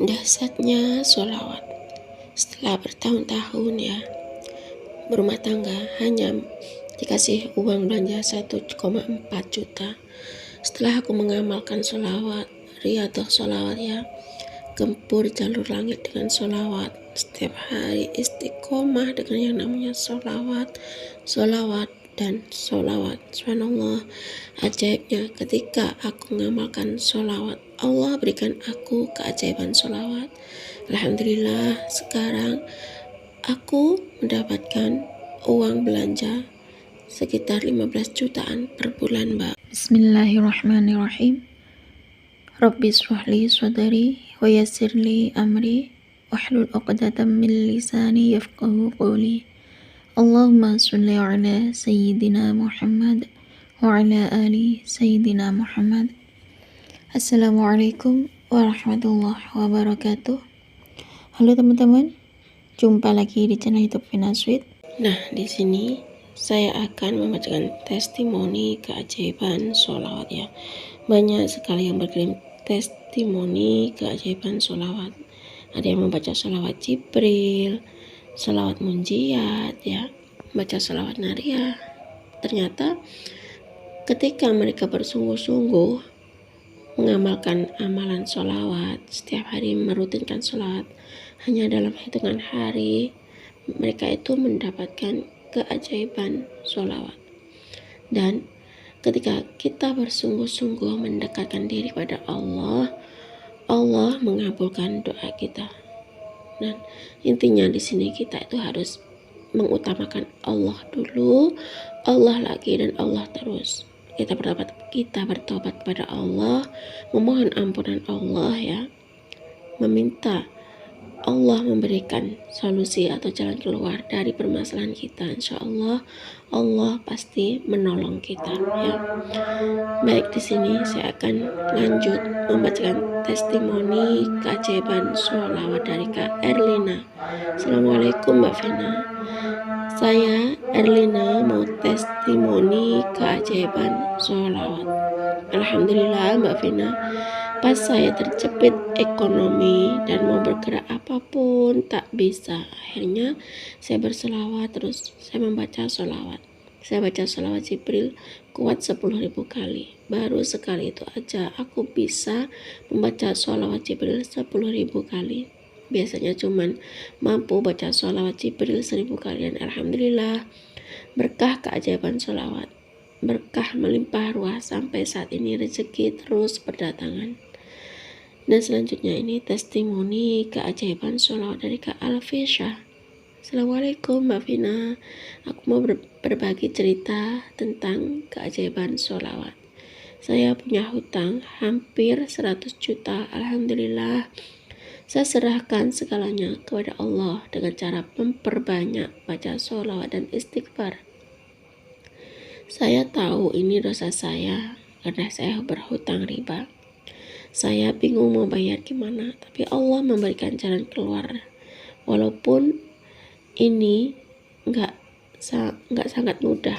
Dahsyatnya sholawat. Setelah bertahun-tahun berumah tangga hanya dikasih uang belanja 1,4 juta. Setelah aku mengamalkan sholawat, riyadhah sholawat gempur jalur langit dengan sholawat. Setiap hari istiqomah dengan yang namanya sholawat dan sholawat. Subhanallah, ajaibnya ketika aku mengamalkan sholawat, Allah berikan aku keajaiban sholawat. Alhamdulillah, sekarang aku mendapatkan uang belanja sekitar 15 jutaan per bulan, Mbak. Bismillahirrahmanirrahim. Rabbi shrahli sadri wa yassirli amri wahlul 'uqdatam min lisani yafqahu qawli. Allahumma shalli ala sayyidina Muhammad wa ala ali sayyidina Muhammad. Assalamualaikum warahmatullahi wabarakatuh. Halo teman-teman, jumpa lagi di channel YouTube Vina Sweet. Nah, di sini saya akan membacakan testimoni keajaiban sholawat Banyak sekali yang berkirim testimoni keajaiban sholawat. Ada yang membaca sholawat Jibril, sholawat munjiat baca sholawat nariyah. Ternyata ketika mereka bersungguh-sungguh mengamalkan amalan sholawat, setiap hari merutinkan sholawat, hanya dalam hitungan hari mereka itu mendapatkan keajaiban sholawat. Dan ketika kita bersungguh-sungguh mendekatkan diri pada Allah, Allah mengabulkan doa kita. Dan intinya di sini kita itu harus mengutamakan Allah dulu, Allah lagi, dan Allah terus. Kita bertobat pada Allah, memohon ampunan Allah meminta Allah memberikan solusi atau jalan keluar dari permasalahan kita. Insya Allah, Allah pasti menolong kita Baik, di sini saya akan lanjut membacakan testimoni keajaiban sholawat dari Kak Erlina. Assalamualaikum Mbak Vina. Saya Erlina mau testimoni keajaiban sholawat. Alhamdulillah Mbak Vina, pas saya terjepit ekonomi dan mau bergerak apapun tak bisa. Akhirnya saya berselawat, terus saya membaca sholawat. Saya baca sholawat Jibril kuat 10.000 kali. Baru sekali itu aja aku bisa membaca sholawat Jibril 10.000 kali. Biasanya cuman mampu baca sholawat Jibril 1.000 kali. Dan alhamdulillah, berkah keajaiban sholawat, berkah melimpah ruah sampai saat ini rezeki terus berdatangan. Dan selanjutnya ini testimoni keajaiban sholawat dari Kak Alfisha. Assalamualaikum Mbak Vina, aku mau berbagi cerita tentang keajaiban sholawat. Saya punya hutang hampir 100 juta. Alhamdulillah, saya serahkan segalanya kepada Allah dengan cara memperbanyak baca sholawat dan istighfar. Saya tahu ini dosa saya karena saya berhutang riba. Saya bingung mau bayar gimana, tapi Allah memberikan jalan keluar. Walaupun ini nggak sangat mudah,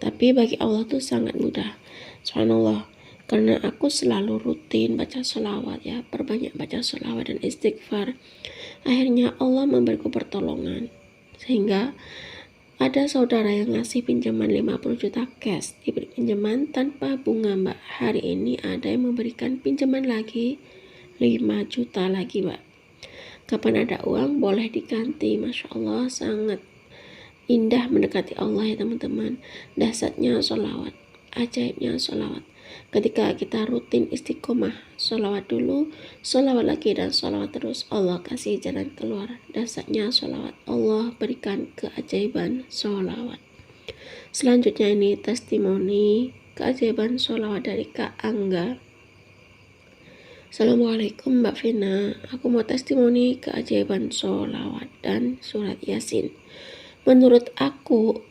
tapi bagi Allah tuh sangat mudah. Subhanallah, karena aku selalu rutin baca sholawat perbanyak baca sholawat dan istighfar. Akhirnya Allah memberiku pertolongan, sehingga ada saudara yang ngasih pinjaman 50 juta cash, diberi pinjaman tanpa bunga Mbak. Hari ini ada yang memberikan pinjaman lagi 5 juta lagi Mbak. Kapan ada uang boleh diganti. Masya Allah, sangat indah mendekati Allah teman-teman. Dahsyatnya sholawat, ajaibnya sholawat. Ketika kita rutin istiqomah, sholawat dulu, sholawat lagi, dan sholawat terus, Allah kasih jalan keluar. Dahsyatnya sholawat, Allah berikan keajaiban sholawat. Selanjutnya ini testimoni keajaiban sholawat dari Kak Angga. Assalamualaikum Mbak Vina, aku mau testimoni keajaiban sholawat dan surat Yasin. Menurut aku,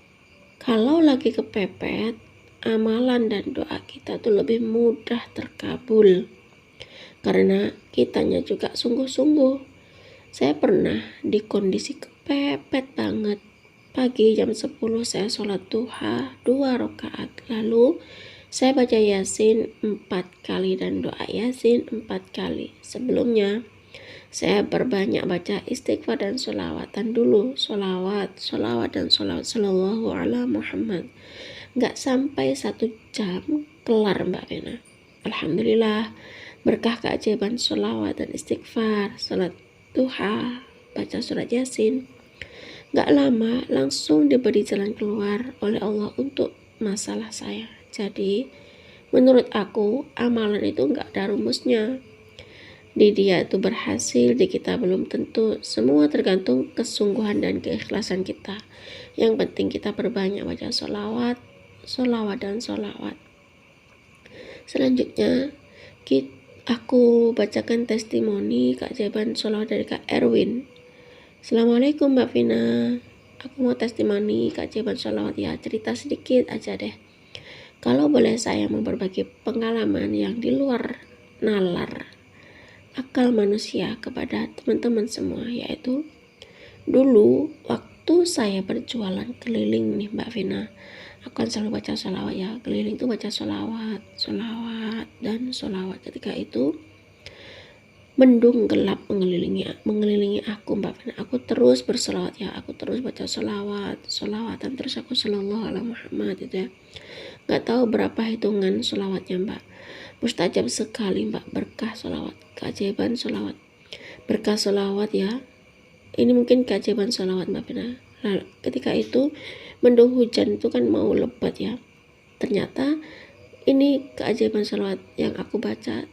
kalau lagi kepepet, amalan dan doa kita tuh lebih mudah terkabul karena kitanya juga sungguh-sungguh. Saya pernah di kondisi kepepet banget. Pagi jam 10 saya sholat duha 2 rakaat, lalu saya baca Yasin 4 kali dan doa Yasin 4 kali. Sebelumnya saya berbanyak baca istighfar dan sholawatan dulu. Sholawat dan sholawat sallallahu ala Muhammad. Nggak sampai 1 jam kelar Mbak Vina. Alhamdulillah, berkah keajaiban sholawat dan istighfar, sholat duha, baca surat Yasin. Nggak lama langsung diberi jalan keluar oleh Allah untuk masalah saya. Jadi menurut aku amalan itu nggak ada rumusnya. Di dia itu berhasil, di kita belum tentu. Semua tergantung kesungguhan dan keikhlasan kita. Yang penting kita perbanyak baca sholawat dan sholawat. Selanjutnya aku bacakan testimoni keajaiban sholawat dari Kak Erwin. Assalamualaikum Mbak Vina, aku mau testimoni keajaiban sholawat ya, cerita sedikit aja deh. Kalau boleh saya mau berbagi pengalaman yang di luar nalar akal manusia kepada teman-teman semua, yaitu dulu waktu saya berjualan keliling nih Mbak Vina, aku kan selalu baca sholawat ya, keliling tuh baca sholawat dan sholawat. Ketika itu mendung gelap mengelilingi aku Mbak Vina. Aku terus bersolawat ya, aku terus baca sholawatan terus aku sallallahu ala Muhammad itu ya. Gak tahu berapa hitungan sholawatnya Mbak. Mustajab sekali Mbak, berkah sholawat, keajaiban sholawat, berkah sholawat ya. Ini mungkin keajaiban sholawat Mbak Vina. Lalu ketika itu mendung hujan itu kan mau lebat ya. Ternyata ini keajaiban sholawat yang aku baca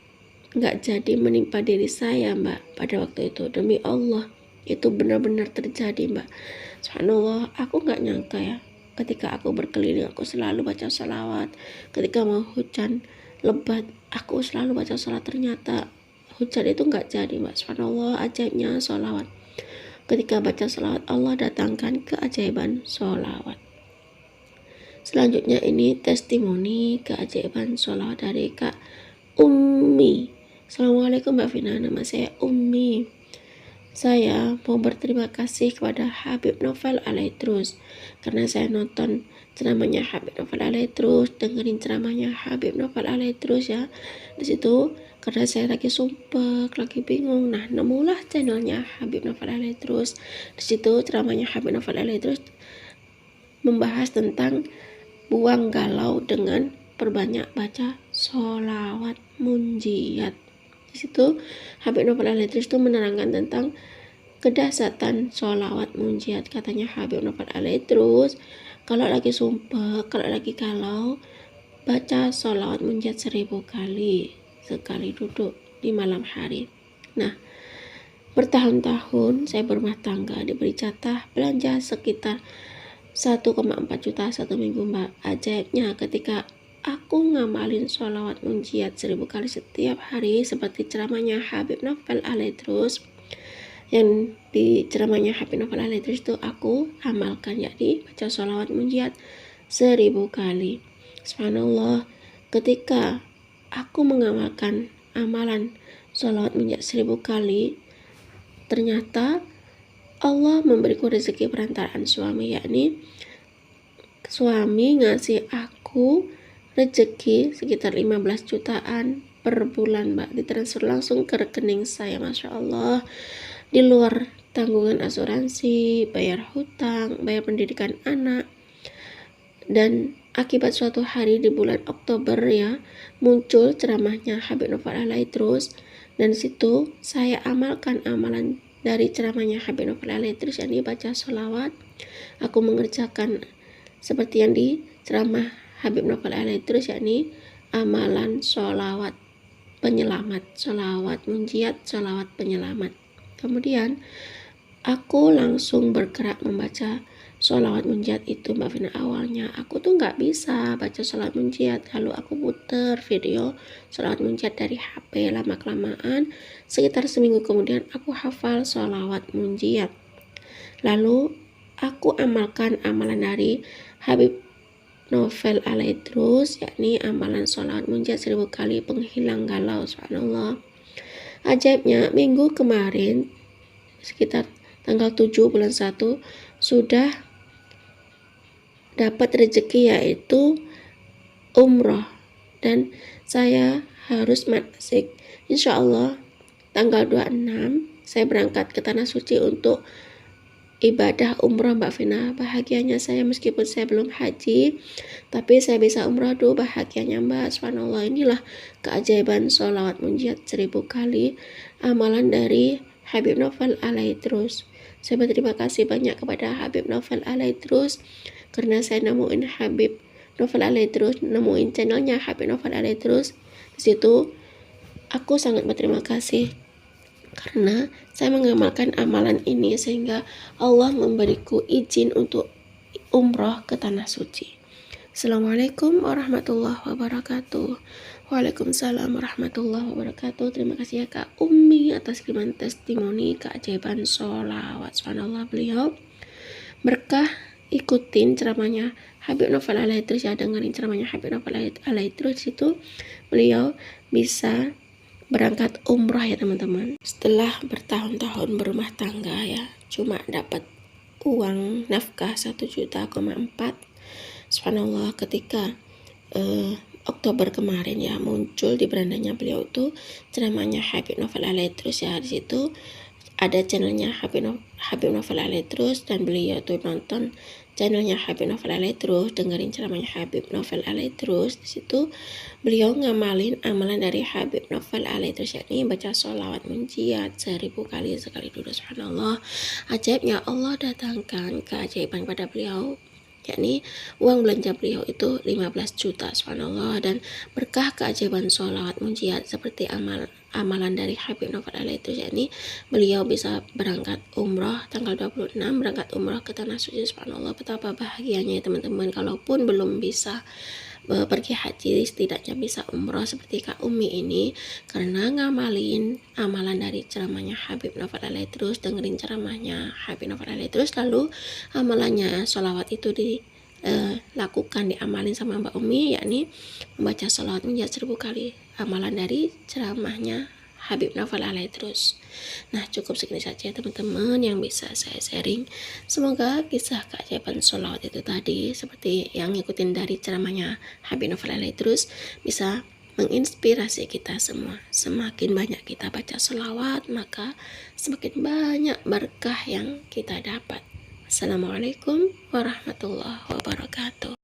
nggak jadi menimpa diri saya Mbak pada waktu itu. Demi Allah itu benar-benar terjadi Mbak. Subhanallah, aku nggak nyangka ya, ketika aku berkeliling aku selalu baca sholawat. Ketika mau hujan lebat aku selalu baca sholawat, ternyata hujan itu nggak jadi Mbak. Subhanallah, ajaibnya sholawat. Ketika baca sholawat Allah datangkan keajaiban sholawat. Selanjutnya ini testimoni keajaiban sholawat dari Kak Ummi. Assalamualaikum Mbak Vina, nama saya Ummi. Saya mau berterima kasih kepada Habib Novel Alaidrus karena saya nonton ceramahnya Habib Novel Alaidrus, dengerin ceramahnya Habib Novel Alaidrus ya. Di situ karena saya lagi sumpah, lagi bingung, nah nemulah channelnya Habib Novel Alaidrus. Di situ ceramahnya Habib Novel Alaidrus membahas tentang buang galau dengan perbanyak baca sholawat munjiat. Di situ Habib Novel Alaidrus itu menerangkan tentang kedahsyatan sholawat munjiat. Katanya Habib Novel Alaidrus, kalau lagi sumpah, kalau lagi galau, baca sholawat munjiat 1000 kali sekali duduk di malam hari. Nah, bertahun-tahun saya berumah tangga diberi jatah belanja sekitar 1,4 juta satu minggu Mbak. Ajaibnya ketika aku ngamalin sholawat munjiat 1000 kali setiap hari seperti ceramahnya Habib Novel Alaidrus, yang di ceramahnya Habib Novel Alaidrus itu aku amalkan, yakni baca sholawat munjiat 1000 kali. Subhanallah, ketika aku mengamalkan amalan sholawat munjiat 1000 kali, ternyata Allah memberiku rezeki perantaraan suami, yakni suami ngasih aku rezeki sekitar 15 jutaan per bulan Mbak, ditransfer langsung ke rekening saya. Masya Allah, di luar tanggungan asuransi, bayar hutang, bayar pendidikan anak. Dan akibat suatu hari di bulan Oktober ya, muncul ceramahnya Habib Novel Alaidrus, dan situ saya amalkan amalan dari ceramahnya Habib Novel Alaidrus, yang dibaca sholawat. Aku mengerjakan seperti yang di ceramah Habib Novel Alaidrus, yakni amalan sholawat penyelamat, sholawat munjiat, sholawat penyelamat. Kemudian aku langsung bergerak membaca sholawat munjiat itu Mbak Vina. Awalnya aku tuh nggak bisa baca sholawat munjiat, lalu aku puter video sholawat munjiat dari HP. Lama-kelamaan sekitar seminggu kemudian aku hafal sholawat munjiat. Lalu aku amalkan amalan dari Habib Novel Alaidrus, yakni amalan sholawat munjiat 1000 kali penghilang galau. Subhanallah, ajaibnya minggu kemarin sekitar tanggal 7 bulan 1 sudah dapat rezeki, yaitu umroh, dan saya harus manasik. Insya Allah tanggal 26 saya berangkat ke Tanah Suci untuk ibadah umrah Mbak Vina. Bahagianya saya meskipun saya belum haji, tapi saya bisa umrah dulu, bahagianya Mbak. Subhanallah, inilah keajaiban sholawat munjiat 1000 kali, amalan dari Habib Novel Alaidrus. Saya berterima kasih banyak kepada Habib Novel Alaidrus karena saya nemuin Habib Novel Alaidrus, nemuin channelnya Habib Novel Alaidrus. Di situ aku sangat berterima kasih karena saya mengamalkan amalan ini sehingga Allah memberiku izin untuk umroh ke Tanah Suci. Assalamualaikum warahmatullahi wabarakatuh. Waalaikumsalam warahmatullahi wabarakatuh. Terima kasih ya Kak Umi atas kiriman testimoni keajaiban sholawat. Subhanallah, beliau berkah. Ikutin ceramahnya Habib Novel Alaidrus ya, dengerin ceramahnya Habib Novel Alaidrus, itu beliau bisa berangkat umrah ya teman-teman. Setelah bertahun-tahun berumah tangga ya, cuma dapat uang nafkah 1,4 juta. Subhanallah, ketika Oktober kemarin ya, muncul di berandanya beliau itu ceramahnya Habib Novel Alaidrus ya. Di situ ada channelnya Habib Novel Alaidrus dan beliau tuh nonton channelnya Habib Novel Alaidrus, dengerin ceramahnya Habib Novel Alaidrus. Di situ beliau ngamalin amalan dari Habib Novel Alaidrus, yakni baca sholawat munjiat 1000 kali sekali duduk. Subhanallah, ajaibnya Allah datangkan keajaiban pada beliau, yakni uang belanja beliau itu 15 juta. Subhanallah, dan berkah keajaiban sholawat munjiat seperti amalan dari Habib Novel Alaidrus, yakni beliau bisa berangkat umroh tanggal 26, berangkat umroh ke Tanah Suci. Subhanallah, betapa bahagianya ya teman-teman. Kalaupun belum bisa pergi haji, setidaknya bisa umroh seperti Kak Umi ini karena ngamalin amalan dari ceramahnya Habib Novel Alaidrus, dengerin ceramahnya Habib Novel Alaidrus, lalu amalannya sholawat itu dilakukan, diamalin sama Mbak Umi, yakni membaca sholawat munjiat 1000 kali, amalan dari ceramahnya Habib Novel Alaidrus. Nah, cukup segini saja teman-teman yang bisa saya sharing. Semoga kisah keajaiban sholawat itu tadi, seperti yang ngikutin dari ceramahnya Habib Novel Alaidrus, bisa menginspirasi kita semua. Semakin banyak kita baca sholawat, maka semakin banyak berkah yang kita dapat. Assalamualaikum warahmatullahi wabarakatuh.